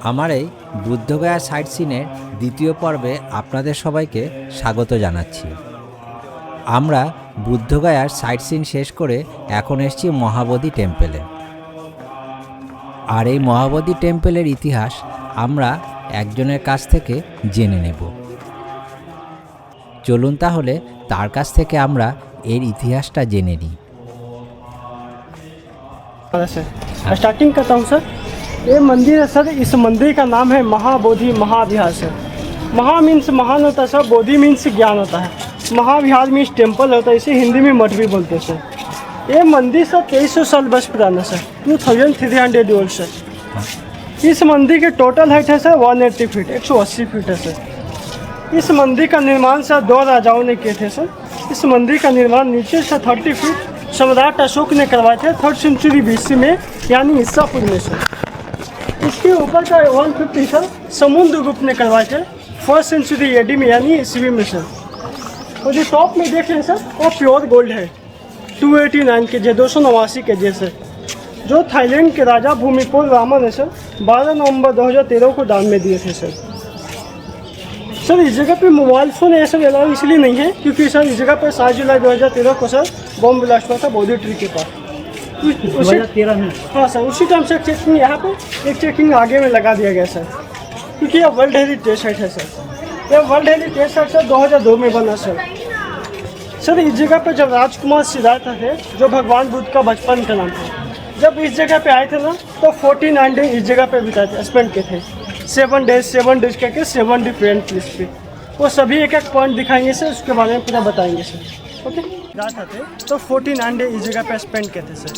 আমার এই বুদ্ধগয়া সাইট সিনের দ্বিতীয় পর্বে আপনাদের সবাইকে স্বাগত জানাচ্ছি। আমরা বুদ্ধগয়ার সাইট সিন শেষ করে এখন এসেছি মহাবোধি টেম্পেলে। আর এই মহাবোধি টেম্পেলের ইতিহাস আমরা একজনের কাছ থেকে জেনে নেব। চলুন তাহলে তার কাছ থেকে আমরা এর ইতিহাসটা জেনে নিই। स्टार्टिंग करता हूँ सर। ये मंदिर है सर, इस मंदिर का नाम है महाबोधि महाविहार सर। महा मीन्स महान होता है सर, बोधि मीन्स ज्ञान होता है, महाविहार मीन्स टेम्पल होता है, इसे हिंदी में मठ भी बोलते हैं सर। ये मंदिर सर 2300 साल वर्ष पुराना सर, 2300 ओल्ड सर। इस मंदिर की टोटल हाइट है सर 180 फीट, 180 फीट है सर। इस मंदिर का निर्माण सर 2 राजाओं ने किए थे सर। इस मंदिर का निर्माण नीचे से 30 फीट सम्राट अशोक ने करवाए थे 3rd सेंचुरी बीसी में, यानी ईसापुर में सर। इसके ऊपर का 150 सर समुद्रगुप्त ने करवाए थे 1st सेंचुरी एडी में, यानी ईस्वी में सर। और जो टॉप में देख रहे हैं सर वो प्योर गोल्ड है, 289 के जे 289 के जे सर, जो थाईलैंड के राजा भूमिपुर रामन है सर 12 नवंबर 2013 को दान में दिए थे सर। सर इस जगह पे मोबाइल फ़ोन ऐसा अलाउ इसलिए नहीं है क्योंकि सर इस जगह पर 7 जुलाई 2013 को सर बॉम्ब ब्लास्ट हुआ था बोधी ट्री के पास। 2013 में हाँ सर, उसी टाइम से चेकिंग यहाँ पे एक चेकिंग आगे में लगा दिया गया सर, क्योंकि यह वर्ल्ड हेरिटेज साइट है सर। यह वर्ल्ड हेरिटेज साइट सर 2002 में बना सर। सर इस जगह पर जब राजकुमार सिद्धार्थ थे, जो भगवान बुद्ध का बचपन का नाम था, जब इस जगह पे आए थे ना तो 49 डे इस जगह पे बिताए थे, स्पेंड किए थे। 7 डेज करके 7 डिफरेंट प्लेस पे, वो सभी एक एक पॉइंट दिखाएंगे सर, उसके बारे में पूरा बताएंगे सर। ओके, जाते थे तो 49 डे इस जगह पे स्पेंड किए थे सर।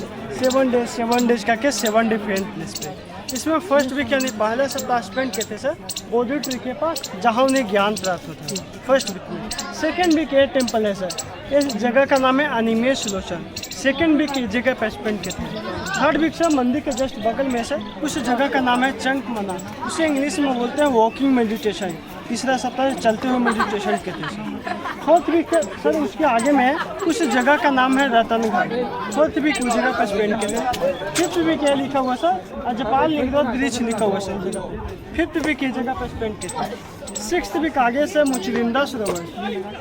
7 डेज करके 7 डिफरेंट प्लेस पे। इसमें फर्स्ट वीक यानी पहले सप्ताह स्पेंड किए थे सर बोधी ट्री के पास, जहाँ उन्हें ज्ञान प्राप्त होता है फर्स्ट वीक में। सेकेंड वीक ये टेम्पल है सर, इस जगह का नाम है अनिमेश लोचन। सेकेंड वीक इस जगह पर स्पेंड किए थे। थर्ड वीक सर मंदिर के जस्ट बगल में सर उस जगह का नाम है चंक मना, उसे इंग्लिश में बोलते हैं वॉकिंग मेडिटेशन। तीसरा सप्ताह चलते हुए मेडिटेशन के थे सर। फोर्थ वीक सर उसके आगे में है, उस जगह का नाम है रतन घाट। फोर्थ वीक उस जगह पर स्पेंड किए थे। फिफ्थ वीक ये लिखा हुआ सर अजपाल निगरोध ब्रिज लिखा हुआ सर जगह पे। फिफ्थ वीक इस जगह पर स्पेंड किए थे। 6th वीक आगे से मुचरिंदा सरोवर।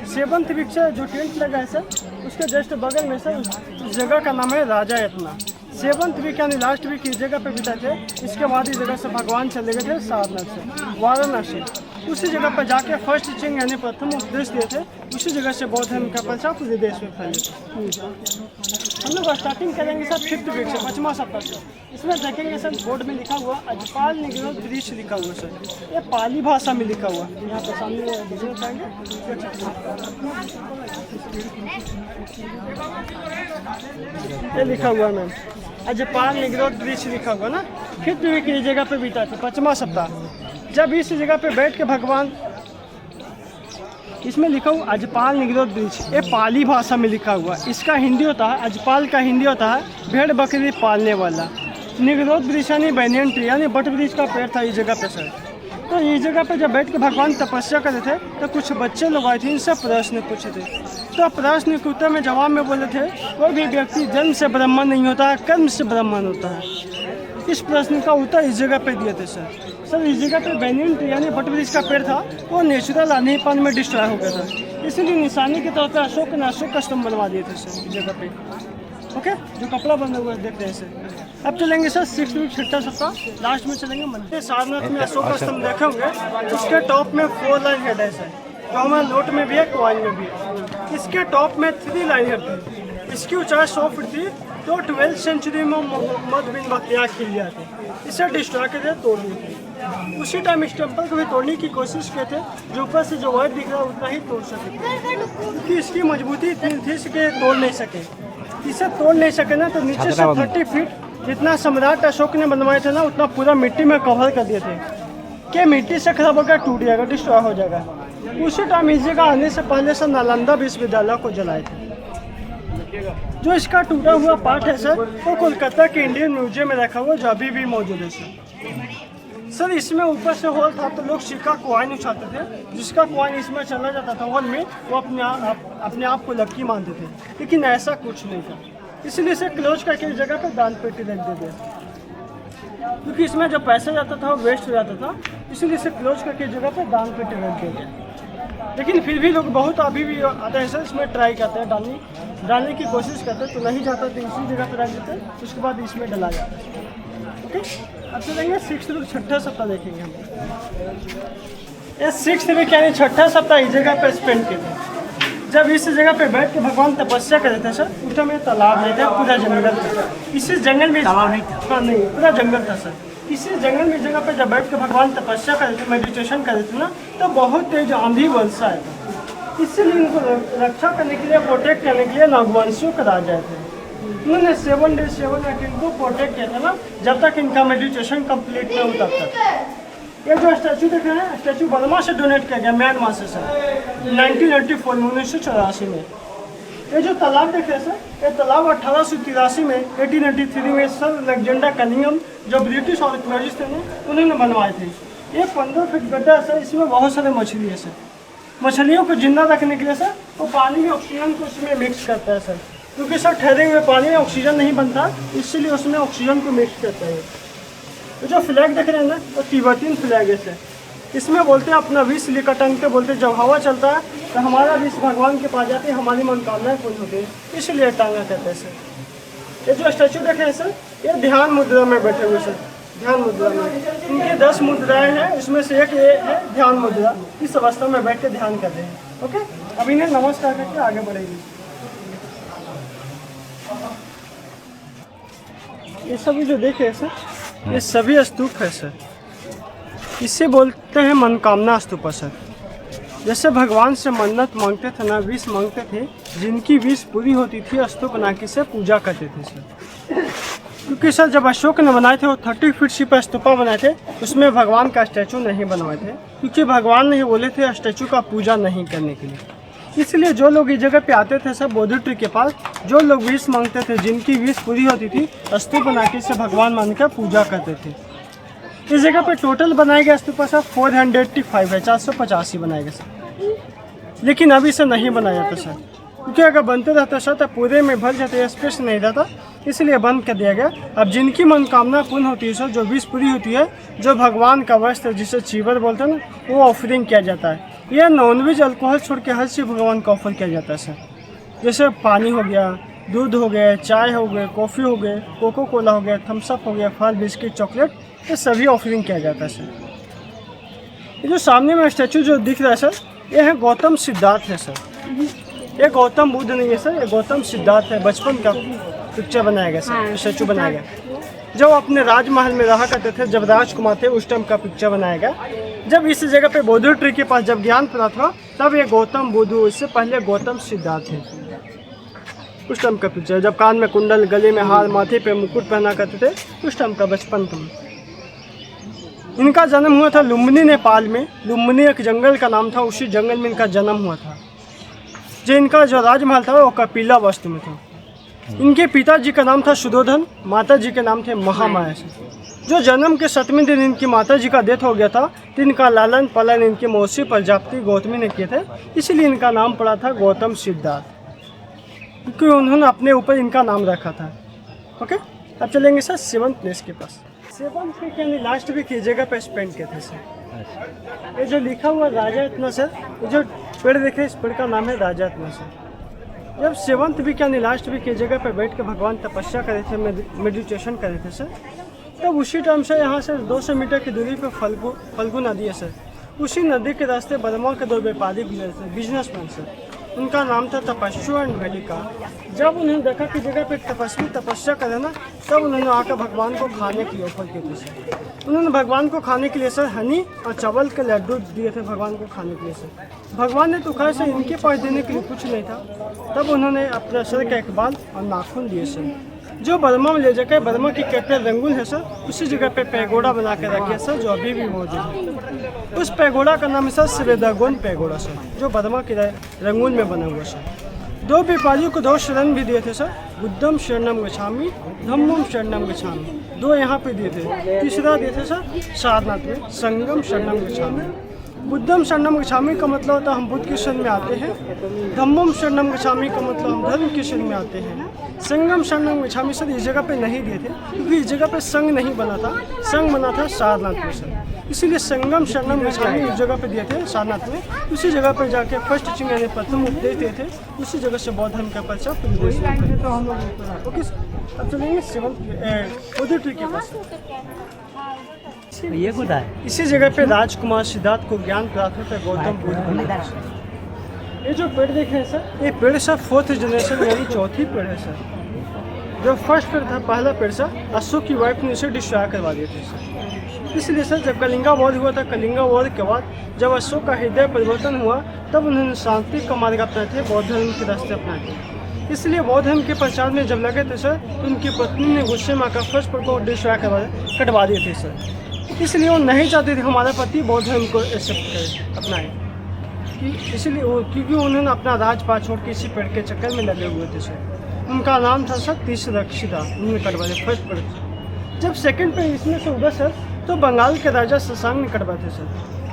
7th वीक से जो टेंट लगा है सर उसके जस्ट बगल में सर उस जगह का नाम है राजा यतना। 7th वीक यानी लास्ट वीक इस जगह पे बिताए थे। इसके बाद इस जगह से भगवान चले गए थे सारनाथ से वाराणसी। उसी जगह पर जाके फर्स्ट चिंग यानी प्रथम उपदेश दिए थे। उसी जगह से बौद्ध धर्म का प्रचार पूरे देश में फैले। हम लोग स्टार्टिंग करेंगे सर 5th वीक से, 5वां सप्ताह से। इसमें देखेंगे सर बोर्ड में लिखा हुआ अजपाल निगरोध ब्रिज लिखा हुआ सर, ये पाली भाषा में लिखा हुआ। यहाँ पर सामने देखना चाहेंगे, ये लिखा हुआ मैम अजपाल निगरोध ब्रिज लिखा हुआ ना। 5th वीक इस जगह पे बीता था 5वां सप्ताह, जब इस जगह पे बैठ के भगवान, इसमें लिखा हुआ अजपाल निगरोध ब्रिज, ये पाली भाषा में लिखा हुआ। इसका हिंदी होता है, अजपाल का हिंदी होता है भेड़ बकरी पालने वाला। निगरोध ब्रिज यानी बैनियन ट्री यानी बट ब्रिज का पेड़ था इस जगह पे सर। तो इस जगह पे जब बैठ के भगवान तपस्या कर रहे थे तो कुछ बच्चे लोग आए थे, इनसे प्रश्न पूछे थे। तो प्रश्न के उत्तर में जवाब में बोले थे कोई भी व्यक्ति जन्म से ब्राह्मण नहीं होता है, कर्म से ब्राह्मण होता है। इस प्रश्न का उत्तर इस जगह पे दिए थे सर। सर इस जगह पे बैनियन ट्री यानी बट ब्रिज का पेड़ था, वो नेचुरल आंधीपन में डिस्ट्रॉय हो गया था, इसलिए निशानी के तौर पर अशोक ने अशोक का स्तंभ बनवा दिए थे सर इस जगह पे। ओके, जो कपड़ा बंधा हुआ देख रहे हैं सर। अब चलेंगे सर 6th वीक 6ठा सप्ताह, लास्ट में चलेंगे मंदिर सारनाथ में अशोक का स्तंभ देखे होंगे। उसके टॉप में 4 लाइन हेड है सर, जो हमारे नोट में भी है, कॉइन में भी है। इसके टॉप में 3 लाइन हेड थी। इसकी ऊंचाई 100 फीट थी। तो 12th सेंचुरी में मोहम्मद बिन बख्तियार खिलिया थे, इसे डिस्ट्रॉय करके तोड़ दिए थे। उसी टाइम इस टेम्पल को भी तोड़ने की कोशिश किए थे, जो ऊपर से जो वाइट दिख रहा है उतना ही तोड़ सके, क्योंकि इसकी मजबूती इतनी थी कि तोड़ नहीं सके। इसे तोड़ नहीं सके ना तो नीचे से 30 फीट जितना सम्राट अशोक ने बनवाए थे ना उतना पूरा मिट्टी में कवर कर दिए थे कि मिट्टी से खराब होकर टूट जाएगा, डिस्ट्रॉय हो जाएगा। उसी टाइम इस जगह आने से पहले से नालंदा विश्वविद्यालय को जलाए थे। जो इसका टूटा हुआ पार्ट है सर वो कोलकाता के इंडियन म्यूजियम में रखा हुआ, जो अभी भी मौजूद है सर। सर इसमें ऊपर से होल था तो लोग सिक्का कॉइन उठाते थे, जिसका कॉइन इसमें चला जाता था होल में, वो अपने आप को लक्की मानते थे, लेकिन ऐसा कुछ नहीं था। इसलिए इसे क्लोज करके इस जगह पर दान पेटी रख देते। क्योंकि इसमें जो पैसा जाता था वो वेस्ट हो जाता था, इसलिए इसे क्लोज करके जगह पर दान पेटी रख दिया गया। लेकिन फिर भी लोग बहुत अभी भी आते हैं सर, इसमें ट्राई करते हैं डालने की कोशिश करते हैं, तो नहीं जाता तो इसी जगह पर रख देते हैं, उसके बाद इसमें डाला जाता है। ओके, अब चलेंगे 6th वीक छठा सप्ताह देखेंगे हम। ये 6th वीक यानी छठा सप्ताह इस जगह पर स्पेंड किए थे। जब इस जगह पे बैठ के भगवान तपस्या कर रहे थे सर, उस टाइम में तालाब नहीं था, पूरा जंगल था। इसी जंगल में तालाब नहीं था, हाँ नहीं, पूरा जंगल था सर। इसी जंगल में जगह पे जब बैठ के भगवान तपस्या कर रहे थे, मेडिटेशन कर रहे थे ना, तो बहुत तेज आंधी वर्षा आया था। इसलिए इनको रक्षा करने के लिए, प्रोटेक्ट करने के लिए नागवंशियों का राजा थे। उन्होंने 7 days 7 nights इनको प्रोटेक्ट किया था ना, जब तक इनका मेडिटेशन कंप्लीट नहीं होता तक। ये जो स्टैचू देख रहे हैं, स्टैचू बर्मा से डोनेट किया गया, म्यांमार से सर, 1984 में, 1984 में। ये जो तालाब देख रहे हैं सर, ये तालाब 1883 में, 1883 में सर अलेक्जेंडर कनिंघम जो ब्रिटिश ऑर्कियोलॉजिस्ट थे उन्होंने बनवाए थे। ये 15 फीट गड्ढा है सर, इसमें बहुत सारे मछली है सर। मछलियों को जिंदा रखने के लिए सर वो पानी में ऑक्सीजन को उसमें मिक्स करता है सर, क्योंकि सर ठहरे हुए पानी में ऑक्सीजन नहीं बनता, इसलिए उसमें ऑक्सीजन को मिक्स करता है। तो जो फ्लैग देख रहे हैं ना, वो तिब्बतियन फ्लैग है सर। इसमें बोलते हैं अपना विष लेकर टंग के बोलते हैं, जब हवा चलता है तो हमारा विष भगवान के पास जाती है, हमारी मनोकामनाएं पूर्ण होती है, इसलिए टांगा कहते हैं सर। ये जो स्टैचू देख रहे हैं सर, ये ध्यान मुद्रा में बैठे हुए सर, ध्यान मुद्रा में। इनके 10 मुद्राएं हैं, इसमें से एक ये है ध्यान मुद्रा। इस अवस्था में बैठ के ध्यान कर रहे हैं। ओके, अब इन्हें नमस्कार करके आगे बढ़ेगी। ये सभी जो देखे हैं सर, ये सभी स्तूप है सर। इसे बोलते हैं मनोकामना स्तूप सर। जैसे भगवान से मन्नत मांगते थे ना, विश मांगते थे, जिनकी विश पूरी होती थी स्तूप बना के से पूजा करते थे सर। क्योंकि सर जब अशोक ने बनाए थे वो 30 फीट सी पर स्तूपा बनाए थे, उसमें भगवान का स्टैचू नहीं बनवाए थे, क्योंकि भगवान ने बोले थे स्टैचू का पूजा नहीं करने के लिए। इसलिए जो लोग इस जगह पे आते थे सब बोधि ट्री के पास, जो लोग विश मांगते थे, जिनकी विश पूरी होती थी, स्तूप बना के से भगवान मानकर पूजा करते थे। इस जगह पे टोटल बनाए गए स्तूप सर 485 है, 485 बनाए गए सर। लेकिन अभी इसे नहीं बनाया जाता सर, क्योंकि अगर बनते रहता सर तो पूरे में भर जाते, स्पेस नहीं रहता, इसलिए बंद कर दिया गया। अब जिनकी मनोकामना पूर्ण होती है सर, जो विश पूरी होती है, जो भगवान का वस्त्र जिसे चीवर बोलते हैं ना, वो ऑफरिंग किया जाता है। यह नॉनवेज अल्कोहल छोड़ के हर चीज़ भगवान को ऑफर किया जाता है सर। जैसे पानी हो गया, दूध हो गया, चाय हो गए, कॉफ़ी हो गए, कोको कोला हो गया, थम्सअप हो गया, फल, बिस्किट, चॉकलेट, ये सभी ऑफरिंग किया जाता है सर। ये जो सामने में स्टैचू जो दिख रहा है सर, ये है गौतम सिद्धार्थ है सर। ये गौतम बुद्ध नहीं है सर, ये गौतम सिद्धार्थ है। बचपन का पिक्चर बनाया गया सर, स्टैचू बनाया गया। जब अपने राजमहल में रहा करते थे, जब राजकुमार थे, उस टाइम का पिक्चर बनाया गया। जब इस जगह पे बोधि ट्री के पास जब ज्ञान प्राप्त हुआ, तब ये गौतम बुद्ध, इससे पहले गौतम सिद्धार्थ थे। उस टाइम का पिक्चर, जब कान में कुंडल, गले में हार, माथे पे मुकुट पहना करते थे, उस टाइम का बचपन था। इनका जन्म हुआ था लुम्बिनी नेपाल में। लुम्बिनी एक जंगल का नाम था, उसी जंगल में इनका जन्म हुआ था। जो इनका जो राजमहल था वो कपिला वस्तु में था। इनके पिताजी का नाम था सुधोधन, माता जी के नाम थे महामाया से। जो जन्म के 7वें दिन इनकी माता जी का डेथ हो गया था, तो इनका लालन पालन इनकी मौसी प्रजापति गौतमी ने किए थे, इसलिए इनका नाम पड़ा था गौतम सिद्धार्थ, क्योंकि उन्होंने अपने ऊपर इनका नाम रखा था। ओके, अब चलेंगे सर 7th प्लेस के पास। 7th वीक यानी लास्ट वीक ये जगह पे स्पेंड किए थे सर। ये जो लिखा हुआ राजा इतना सर, ये जो पेड़ देखे, इस पेड़ का नाम है राजा इतना सर। जब 7th वीक यानी लास्ट वीक ये जगह पे बैठ के भगवान तपस्या करे थे, मेडिटेशन करे थे सर, तब उसी टाइम से यहाँ से 200 मीटर की दूरी पे फल्गु नदी है सर। उसी नदी के रास्ते बर्मा के 2 व्यापारी गुजरे थे, बिजनेसमैन सर। उनका नाम था तपस्वी एंड वेलिका। जब उन्होंने देखा कि जगह पे तपस्वी तपस्या करे ना, तब उन्होंने आकर भगवान को खाने के लिए ऑफर किए थे सर। उन्होंने भगवान को खाने के लिए सर हनी और चावल के लड्डू दिए थे भगवान को खाने के लिए सर। भगवान ने तो कहा सर इनके पास देने के लिए कुछ नहीं था। तब उन्होंने अपने सर का एक बाल और नाखून दिए सर, जो बर्मा में ले जाकर, बर्मा की कैपिटल रंगून है सर, उसी जगह पे पैगोडा बना के रखे सर, जो अभी भी मौजूद है। उस पैगोडा का नाम है सर श्वेदागोन पैगोडा सर, जो बर्मा के रंगून में बना हुआ सर। 2 व्यापारियों को 2 शरण भी दिए थे सर, बुद्धम शरणम गच्छामि, धम्मम शरणम गच्छामि। 2 यहाँ पे दिए थे। तीसरा दिए थे सर सारनाथ में, संगम शरणम गच्छामि। बुद्धम शरणम गच्छामि का मतलब होता है हम बुद्ध की शरण में आते हैं। धम्मम शरणम गच्छामि का मतलब हम धर्म की शरण में आते हैं। संगम शरणम गच्छामि सर इस जगह पे नहीं दिए थे क्योंकि इस जगह पे संग नहीं बना था, संग बना था सारनाथ में सर, इसीलिए संगम शरणम गच्छामि उस जगह पे दिए थे सारनाथ में। उसी जगह पर जाके फर्स्ट टीचिंग यानी प्रथम उपदेश दिए थे, उसी जगह से बौद्ध धर्म का परिचय पूरे देश में करें। ओके, अब चलेंगे सेवंथ बोधि ट्री के पास। ये खुदा है। इसी जगह पे राजकुमार सिद्धार्थ को ज्ञान प्राप्त होता है गौतम बुद्ध बने। ये जो पेड़ देख रहे हैं सर, ये पेड़ सर 4th जनरेशन यानी चौथी पेड़ है सर। जो फर्स्ट पेड़ था, पहला पेड़ सर, अशोक की वाइफ ने उसे डिस्ट्रॉय करवा दिए थे सर। इसलिए सर जब कलिंगा वॉर हुआ था, कलिंगा वॉर के बाद जब अशोक का हृदय परिवर्तन हुआ तब उन्होंने शांति का मार्ग अपनाए थे, बौद्ध धर्म के रास्ते अपनाए थे। इसलिए बौद्ध धर्म के प्रचार में जब लगे थे सर, तो उनकी पत्नी ने गुस्से में आकर फर्स्ट पेड़ को डिस्ट्रॉय कटवा दिए थे सर। इसलिए वो नहीं चाहते थे हमारा पति बौद्ध धर्म को एक्सेप्ट करे, अपनाए, कि इसलिए वो क्योंकि उन्होंने अपना राजपाट छोड़ के इसी पेड़ के चक्कर में लगे हुए थे सर। उनका नाम था सर तीसरक्षिता, उन्होंने कटवा दिया फर्स्ट पेड़। जब सेकंड पेड़ इसमें से उगा सर, तो बंगाल के राजा शशांक ने कटवाए थे सर,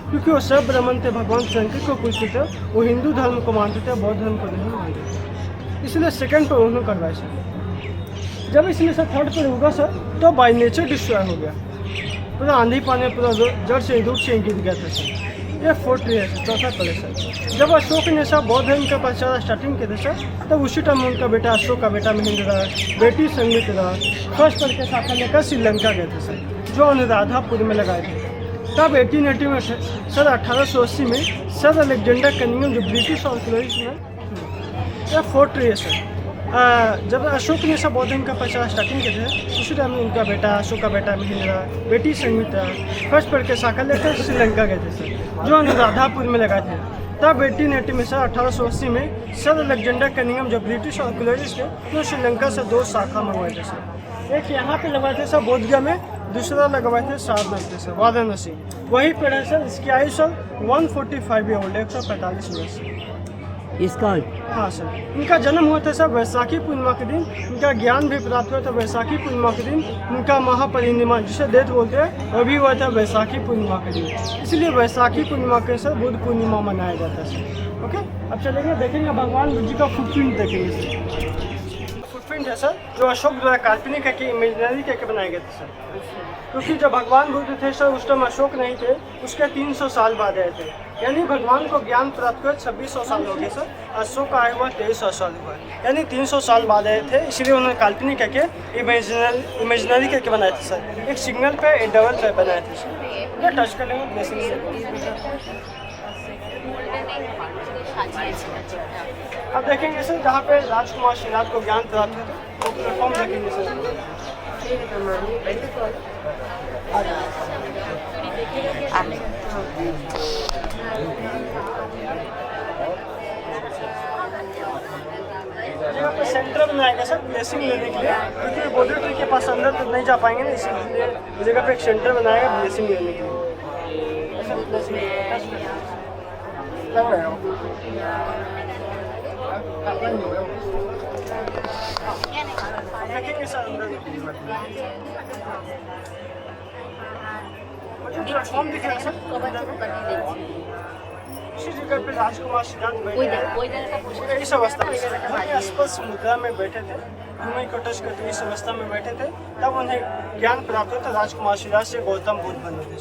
क्योंकि वो सब ब्राह्मण थे, भगवान शंकर को पूछते थे, वो हिंदू धर्म को मानते थे, बौद्ध धर्म को नहीं मानते थे, इसलिए सेकंड पेड़ उन्होंने कटवाए सर। जब इसमें से थर्ड पेड़ उगा सर, तो बाई नेचर डिस्ट्रॉय हो गया, पूरा आंधी पानी पूरा जड़ से रूप से गिर गया था सर। ये 4th ट्री है सर, चौथा पेड़ है सर। जब अशोक ने सर बौद्ध धर्म का प्रचार स्टार्टिंग किया था सर, तब उसी टाइम उनका बेटा अशोक का बेटा महेंद्र, बेटी संगीता फर्स्ट पेड़ के साथ लेकर श्रीलंका गए थे सर, जो अनुराधापुर में लगाए थे। तब 1880 में सर 1880 में सर अलेक्जेंडर कनिंघम जो ब्रिटिश ऑर्कियोलॉजिस्ट में, यह 4th ट्री है सर। जब अशोक ने सब बौद्ध धर्म का प्रचार स्टार्टिंग किए थे, उसी टाइम में उनका बेटा अशोक का बेटा महेंद्र, बेटी संगीता फर्स्ट पेड़ के शाखा लेकर श्रीलंका गए थे सर, जो अनुराधापुर में लगाए थे। तब 1880 में सर 1880 में सर अलेक्जेंडर कनिंघम जो ब्रिटिश आर्कियोलॉजिस्ट थे, तो श्रीलंका से 2 शाखा मंगवाए थे सर। एक यहाँ पे लगवाए थे सर बोधगया में, दूसरा लगवाए थे सारनाथ में सर, वाराणसी। वही पेड़ है सर, इसकी आयु सर 145 ईयर ओल्ड, 145 वर्ष। इसका हाँ सर, इनका जन्म हुआ था सर वैशाखी पूर्णिमा के दिन, इनका ज्ञान भी प्राप्त हुआ था वैशाखी पूर्णिमा के दिन। इनका महापरिनिर्वाण जिसे डेथ बोलते हैं वो भी हुआ था वैशाखी पूर्णिमा के दिन, इसलिए वैशाखी पूर्णिमा के सर बुद्ध पूर्णिमा मनाया जाता है सर। ओके, अब चलेंगे देखेंगे भगवान बुद्ध जी का फुटप्रिंट देखेंगे सर। फुटप्रिंट है सर जो अशोक द्वारा काल्पनिक है कि इमेजिनरी करके बनाए गए थे सर, क्योंकि जब भगवान बुद्ध थे सर उस टाइम अशोक नहीं थे, उसके 300 साल बाद आए थे, यानी भगवान को ज्ञान प्राप्त हुए 2600 साल हो गए सर। अशोक का आयु हुआ 2300 साल हुआ, यानी 300 साल बाद आए थे, इसलिए उन्होंने काल्पनिक करके इमेजिनरी करके बनाए थे सर। एक सिग्नल पे एक डबल पे बनाए थे सर। ये टच कर लेंगे ब्लेसिंग से। अब देखेंगे सर जहाँ पे राजकुमार सिद्धार्थ को ज्ञान प्राप्त हुआ था, वो प्लेटफॉर्म देखेंगे सर। जगह पे सेंटर बनाएगा सर ब्लेसिंग लेने के लिए, क्योंकि बौद्ध ट्री के पास अंदर तो नहीं जा पाएंगे ना, इसलिए जगह पे एक सेंटर बनाएगा ब्लेसिंग लेने के लिए। देखेंगे सर अंदर मुझे प्लेटफॉर्म दिख रहा है सर, इसी जगह पे राजकुमार सिद्धार्थ बैठे हैं। इस अवस्था में स्पर्श मुद्रा में बैठे थे, भूमि को टच करते इस अवस्था में बैठे थे, तब उन्हें ज्ञान प्राप्त हुआ था। राजकुमार सिद्धार्थ से गौतम बुद्ध बने थे।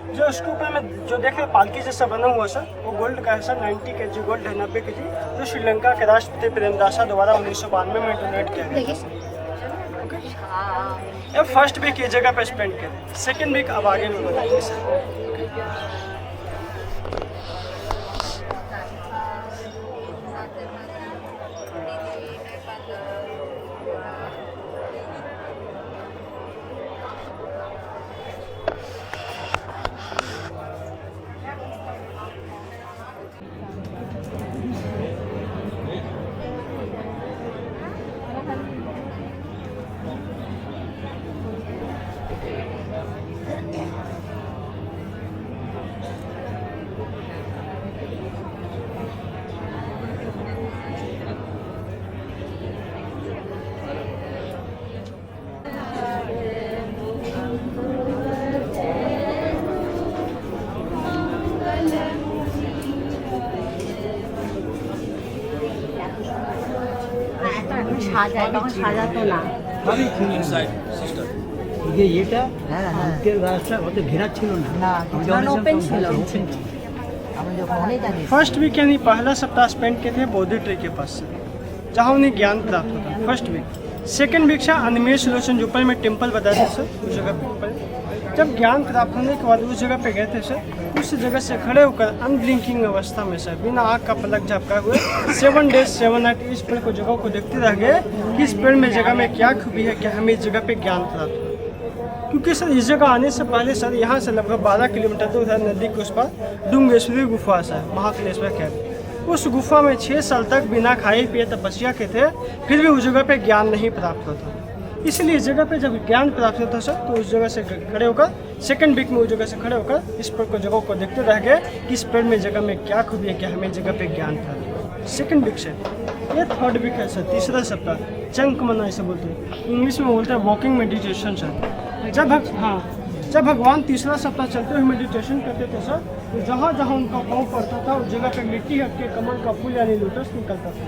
जो उसके ऊपर में जो देख रहे पालकी जैसा बना हुआ सर, वो गोल्ड का है सर, 90 kg गोल्ड है, 90 kg, जो श्रीलंका के राष्ट्रपति प्रेमदासा द्वारा 1992 में डोनेट किया गया था। फर्स्ट वीक ये जगह पे स्पेंड करें, सेकेंड वीक अब आगे में बताइए सर। সাজা এখন সাজা তো না এটা আজকের রাস্তা অত ঘেরা ছিল না না ওপেন ছিল আমরা যখন অনেক আগে फर्स्ट वीक यानी पहला सप्ताह स्पेंड किए थे बौद्धि ट्री के पास से जहाँ उन्हें ज्ञान प्राप्त होता है फर्स्ट वीक। सेकेंड वीक से अनिमेश लोचन जो ऊपर में टेम्पल बताया था सर उस जगह पे ऊपर जब ज्ञान प्राप्त होने के बाद उस जगह पे गए थे सर उस जगह से खड़े होकर अनब्लिंकिंग अवस्था में सर बिना आँख का पलक झपका हुए 7 days 7 night इस पेड़ को जगह को देखते रह गए कि इस पेड़ में जगह में क्या खूबी है कि हमें इस जगह पे ज्ञान प्राप्त हो। क्योंकि सर इस जगह आने से पहले सर यहाँ से लगभग 12 किलोमीटर दूर है नदी के उस पर डूंगेश्वरी गुफा सर महाकालेश्वर कहते उस गुफा में 6 साल तक बिना खाए पिए तपस्या के थे फिर भी उस जगह पे ज्ञान नहीं प्राप्त होता। इसलिए इस जगह पे जब ज्ञान प्राप्त होता सर तो उस जगह से खड़े होकर सेकंड वीक में उस जगह से खड़े होकर इस पेड़ को जगह को देखते रह गए कि इस पेड़ में जगह में क्या खूबी है कि हमें जगह पे ज्ञान प्राप्त हो। सेकंड वीक से ये थर्ड वीक है सर तीसरा सप्ताह चंक मना इसे बोलते हैं इंग्लिश में बोलते हैं वॉकिंग मेडिटेशन सर। जब भगवान तीसरा सप्ताह चलते हुए मेडिटेशन करते थे सर तो जहाँ जहाँ उनका पाँव पड़ता था उस जगह पे मिट्टी हट के कमल का फूल यानी लोटस निकलता था।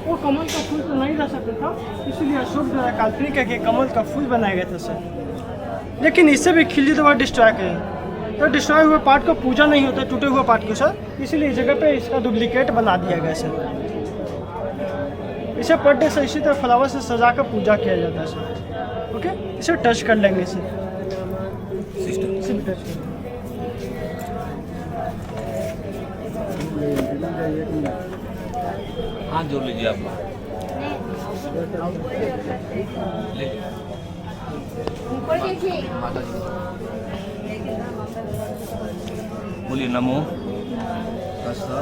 वो कमल का फूल तो नहीं रह सकता था इसलिए अशोक द्वारा काल्पनिक है कि कमल का फूल बनाया गया था सर। लेकिन इससे भी खिलजी द्वारा डिस्ट्रॉय करें तो डिस्ट्रॉय हुए पार्ट को पूजा नहीं होता टूटे हुए पार्ट को सर इसलिए इस जगह पे इसका डुप्लीकेट बना दिया गया सर। इसे पर डे से इसी तरह फ्लावर से सजा कर पूजा किया जाता है सर। ओके इसे टच कर लेंगे सर इसे भी टच कर हाथ जोड़ लीजिए आप ऊपर देखिए माता जी बोलिए नमो तस्सै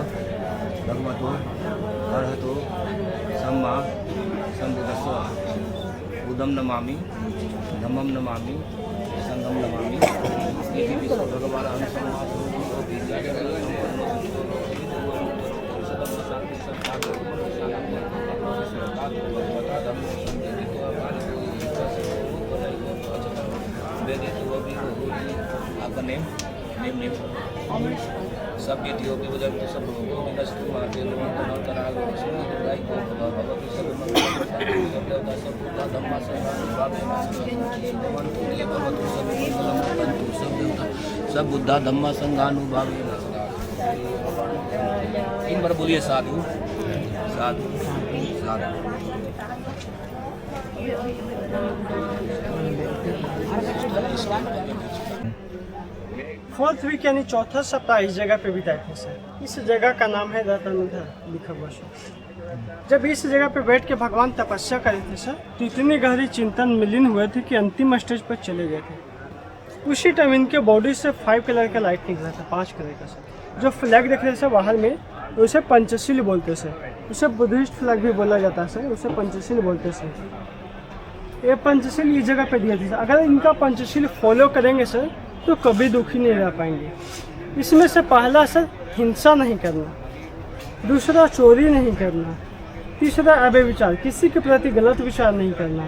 भगवतो अरहतो सम्मा सम्बुद्धस्स बुद्धं नमामि धम्मं नमामि संघं नमामि इति विश्व भगवान अहं आपका नेम नेम नेम सब विधियों की वजह से सब लोगों को विनष्ट मार्ग निर्माण करा को भगवती सब देवता सब पूजा धम्मा सब बुद्धा धम्मा संघानुभाव इन बार बोलिए साधु साधु साधु फोर्थ वीक यानी चौथा सप्ताह इस जगह पे बिताए थे सर। इस जगह का नाम है रत्नधर लिखा हुआ सर। जब इस जगह पे बैठ के भगवान तपस्या करे थे सर तो इतनी गहरी चिंतन में लीन हुए थे कि अंतिम स्टेज पर चले गए थे। उसी टाइम इनके बॉडी से 5 कलर का लाइट निकला था 5 कलर का सर। जो फ्लैग देख रहे थे बाहर में उसे पंचशील बोलते सर। उसे बुद्धिस्ट फ्लैग भी बोला जाता है सर उसे पंचशील बोलते सर। ये पंचशील इस जगह पे दिया था। अगर इनका पंचशील फॉलो करेंगे सर तो कभी दुखी नहीं रह पाएंगे। इसमें से पहला सर हिंसा नहीं करना, दूसरा चोरी नहीं करना, तीसरा अव्यभिचार किसी के प्रति गलत विचार नहीं करना,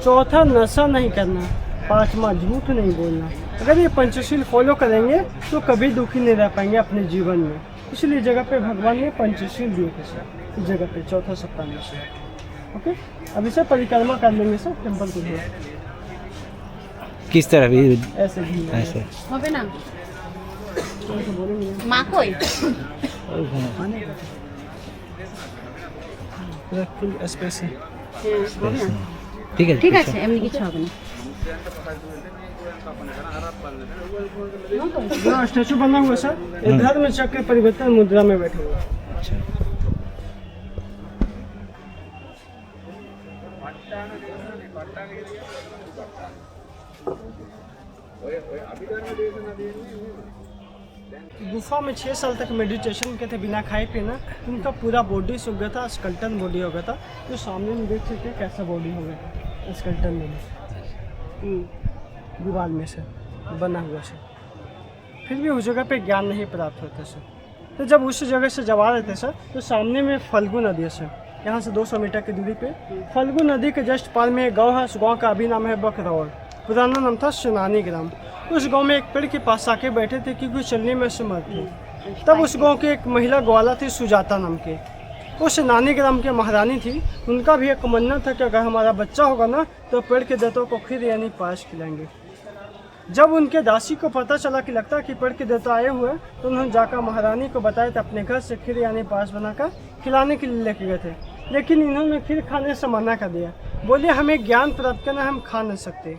चौथा नशा नहीं करना, पांचवा झूठ नहीं बोलना। अगर ये पंचशील फॉलो करेंगे तो कभी दुखी नहीं रह पाएंगे अपने जीवन में। इसलिए जगह पे भगवान ने पंचशील दिए थे सर इस जगह पे चौथा सप्ताह में सर। ओके अभी सर परिक्रमा कर लेंगे सर टेम्पल को किस तरह भी ऐसे भी ऐसे হবে না মা কই फुल स्पेस है। হবে না ठीक है ঠিক আছে এমনি কিছু হবে না हाँ स्टैचू बना हुआ सर इधर में चक्र परिवर्तन मुद्रा में बैठे हुए अच्छा गुफा में 6 साल तक मेडिटेशन किए थे बिना खाए पिए ना। उनका पूरा बॉडी सूख गया था स्केलेटन बॉडी हो गया था। तो सामने में देख सकते हैं कैसा बॉडी हो गया था स्केलेटन बॉडी दीवार में से बना हुआ से। फिर भी उस जगह पे ज्ञान नहीं प्राप्त होता सर। तो जब उस जगह से जब आ रहे थे सर तो सामने में फल्गु नदी है सर। यहाँ से 200 मीटर की दूरी पे फल्गु नदी के जस्ट पार में एक गाँव है। उस गाँव का अभी नाम है बकरौल, पुराना नाम था सुनानी ग्राम। उस गांव में एक पेड़ के पास आके बैठे थे क्योंकि चलने में असमर्थ थे। तब उस गांव की एक महिला ग्वाला थी सुजाता नाम के। वो सेनानी ग्राम की महारानी थी, उनका भी एक मन्नत था कि अगर हमारा बच्चा होगा ना तो पेड़ के देवताओं को खीर यानी पायस खिलाएंगे। जब उनके दासी को पता चला कि लगता है कि पेड़ के देवता आए हुए, तो उन्होंने जाकर महारानी को बताया तो अपने घर से खीर यानी पायस बनाकर खिलाने के लिए लेके गए थे। लेकिन इन्होंने खीर खाने से मना कर दिया, बोले हमें ज्ञान प्राप्त करना, हम खा नहीं सकते।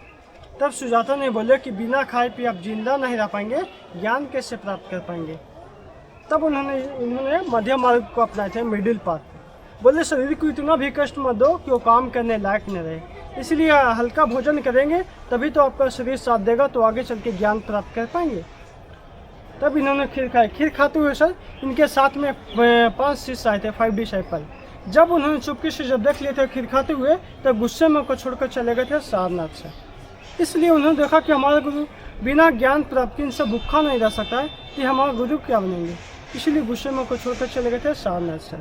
तब सुजाता ने बोले कि बिना खाए पिए आप जिंदा नहीं रह पाएंगे, ज्ञान कैसे प्राप्त कर पाएंगे। तब उन्होंने मध्य मार्ग को अपनाए थे, मिडिल पाथ। बोले शरीर को इतना भी कष्ट मत दो कि वो काम करने लायक न रहे, इसलिए हल्का भोजन करेंगे तभी तो आपका शरीर साथ देगा, तो आगे चल के ज्ञान प्राप्त कर पाएंगे। तब इन्होंने खीर खाई। खीर खाते हुए सर इनके साथ में 5 शिष्य आए थे, 5 डिसाइपल। जब उन्होंने चुपके से जब देख लिए थे खीर खाते हुए, तब गुस्से में को छोड़कर चले गए थे सारनाथ से। इसलिए उन्होंने देखा कि हमारा गुरु बिना ज्ञान प्राप्ति इनसे भूखा नहीं रह सकता है, कि हमारा गुरु क्या बनेंगे, इसलिए गुस्से में को छोड़कर चले गए थे सारनाथ से।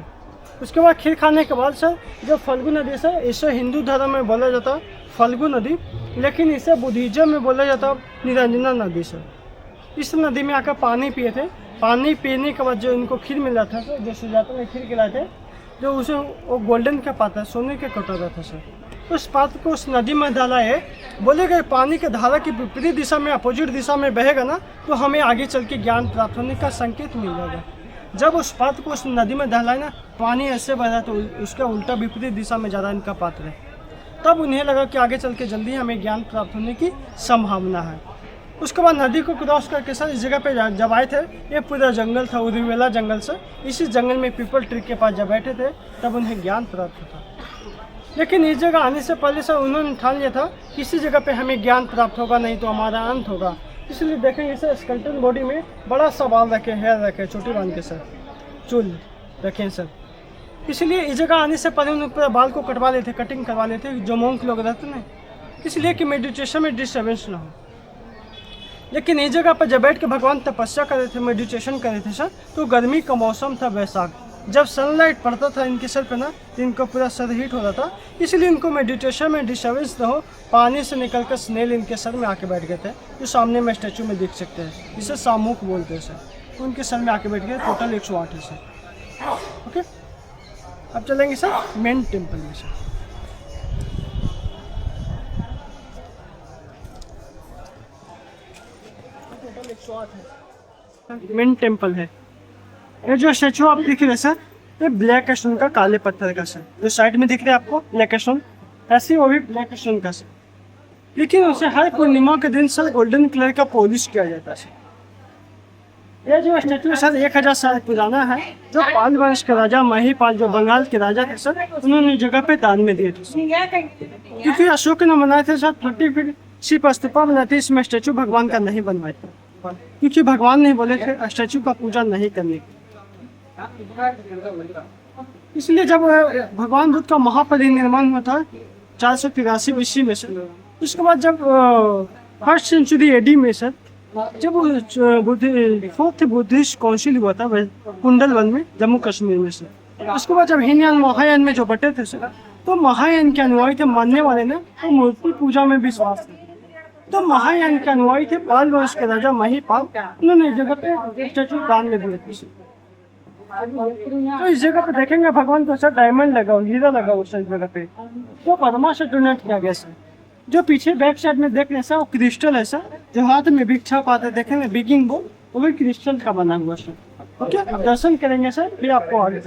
उसके बाद खीर खाने के बाद सर जब फल्गु नदी से, इसे हिंदू धर्म में बोला जाता फल्गु नदी, लेकिन इसे बुद्धिज्म में बोला जाता निरंजना नदी से। इस नदी में आकर पानी पिए थे। पानी पीने के बाद जो इनको खीर मिला था सर, जो सुजाता ने खीर खिलाए थे, जो उसे वो गोल्डन का पात्र, सोने के कटोरा था सर, उस पात्र को उस नदी में डाला है। बोले गए पानी के धारा की विपरीत दिशा में, अपोजिट दिशा में बहेगा ना, तो हमें आगे चल के ज्ञान प्राप्त होने का संकेत मिल जाएगा। जब उस पात्र को उस नदी में डाला ना, पानी ऐसे बह रहा तो उसका उल्टा विपरीत दिशा में जा रहा इनका पात्र है। तब उन्हें लगा कि आगे चल के जल्दी हमें ज्ञान प्राप्त होने की संभावना है। उसके बाद नदी को क्रॉस करके सर इस जगह पे जब आए थे, ये पूरा जंगल था, उदीवेला जंगल से। इसी जंगल में पीपल ट्री के पास जब बैठे थे, तब उन्हें ज्ञान प्राप्त होता। लेकिन इस जगह आने से पहले सर उन्होंने ठान लिया था कि इसी जगह पे हमें ज्ञान प्राप्त होगा, नहीं तो हमारा अंत होगा। इसलिए देखेंगे सर स्केलेटन बॉडी में बड़ा सा बाल रखे, हेयर रखे, चोटी बांध के सर, चूल रखें सर। इसलिए इस जगह आने से पहले उन्होंने पूरा बाल को कटवा लेते, कटिंग करवा लेते, जो मोंक लोग रहते ना, इसलिए कि मेडिटेशन में डिस्टर्बेंस ना हो। लेकिन इस जगह पर जब बैठ के भगवान तपस्या कर रहे थे, मेडिटेशन कर रहे थे सर, तो गर्मी का मौसम था, वैशाख। जब सनलाइट पड़ता था इनके सर पे ना, तो इनका पूरा सर हीट हो रहा था, इसलिए इनको मेडिटेशन में डिस्टर्बेंस ना हो, पानी से निकलकर स्नेल इनके सर में आके बैठ गए थे, जो सामने में स्टैचू में दिख सकते हैं, जिसे सामुक बोलते हैं सर। उनके सर में आके बैठ गए। टोटल 108 है सर। ओके, अब चलेंगे सर मेन टेम्पल में सर। टोटल 108 है। मेन टेम्पल है। ये जो स्टैचू आप दिख रहे हैं सर, ये ब्लैक स्टोन का, काले पत्थर का सर। जो साइड में दिख रहे हैं आपको ब्लैक स्टोन, ऐसे वो भी ब्लैक स्टोन का सर। लेकिन उसे हर पूर्णिमा के दिन सर गोल्डन कलर का पॉलिश किया जाता है सर। ये जो स्टैचू सर 1000 साल पुराना है, जो पाल वंश के राजा महिपाल, जो बंगाल के राजा थे सर, उन्होंने जगह पे दान में दिए थे सर। क्योंकि अशोक ने बनाए थे सर 30 फीट शिव स्तूपा बनाए थे, इसमें स्टैचू भगवान का नहीं बनवाए थे, क्योंकि भगवान ने बोले थे स्टैचू का पूजा नहीं करने की। इसलिए जब भगवान बुद्ध का महापरिनिर्वाण हुआ था 483 BC में सर, उसके बाद जब 1st सेंचुरी AD में सर, जब 4th बुद्धिस्ट काउंसिल हुआ था कुंडलवन में, जम्मू कश्मीर में सर, उसके बाद जब हीनयान महायान में जो बटे थे सर, तो महायान के अनुयायी थे, मानने वाले ने तो मूर्ति पूजा में विश्वास थे, तो महायान के अनुयायी थे पाल वंश के राजा महिपाल, उन्होंने जगह पे स्टैचू दान में दिए थे। तो इस जगह पे देखेंगे भगवान को सर डायमंड लगा हुआ, हीरा लगा हुआ सर इस जगह पे, तो पद्मा से डोनेट किया गया सर। जो पीछे बैक साइड में देख रहे हैं सर, वो क्रिस्टल है सर, जो हाथ में भिक्षा पाते देखेंगे बिगिंग वो भी क्रिस्टल का बना हुआ सर। ओके, अब दर्शन करेंगे सर, फिर आपको आगे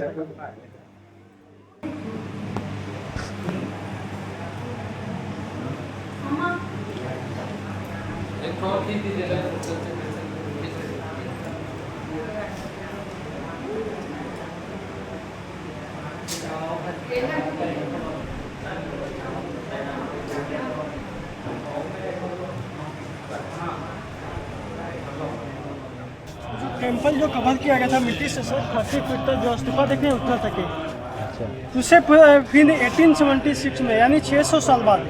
टेम्पल जो कवर किया गया था मिट्टी से सर, 30 फीट तक जो स्तूपा देखने उतना तक है। उसे फिर 1876 में, यानी 600 साल बाद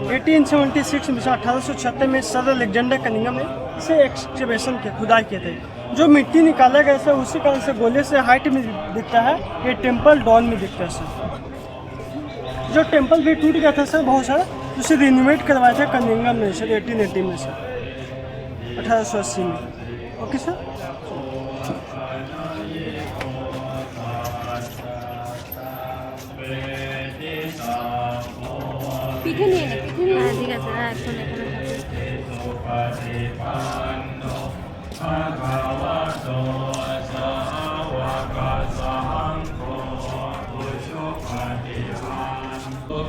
1876 में, 1876 में सर अलेक्जेंडर कनिंघम ने इसे एक्सकवेशन के खुदाई किए थे। जो मिट्टी निकाला गया सर, उसी कारण से गोले से हाइट में दिखता है, ये टेम्पल डाउन में दिखता है सर। जो टेम्पल भी टूट गया था सर बहुत सारा, उसे रिनोवेट करवाया था कनिंघम ने सर 1880 में सर, 1880 में। Okay sir. পিঠে নিয়ে নে, পিঠে নিয়ে নে। ঠিক আছে, এখন এখানে থাকো।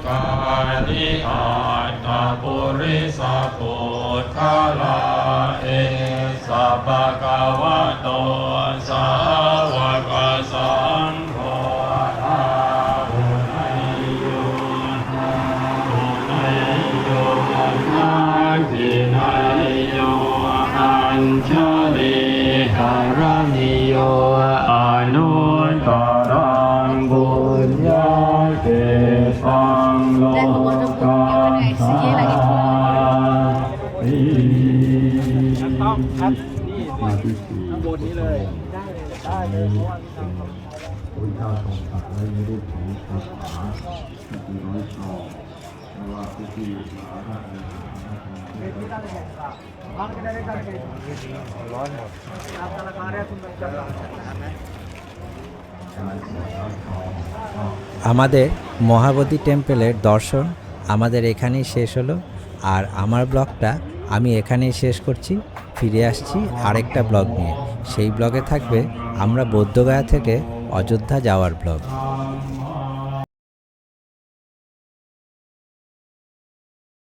กาลิอาตาปุริสาปุทธาลาเอสัพพะกวะโตสาวกสังโฆอาหุนัยโยหุนัยโยนาทินัยโยอัญชลีหารณิโยอนุตตรังบุญญาเกตังโลกาสาลีมาที่สี่บทนี้เลยได้เลยพระเจ้าทรงตรัสไว้ในรูปของคาถาที่ร้อยชอบเพราะว่าผู้ที่สาธารณร้อนหมดআমাদের মহাবোধি টেম্পলের দর্শন আমাদের এখানেই শেষ হলো। আর আমার ব্লগটা আমি এখানেই শেষ করছি। ফিরে আসছি আরেকটা ব্লগ নিয়ে। সেই ব্লগে থাকবে আমরা বৌদ্ধগয়া থেকে অযোধ্যা যাওয়ার ব্লগ।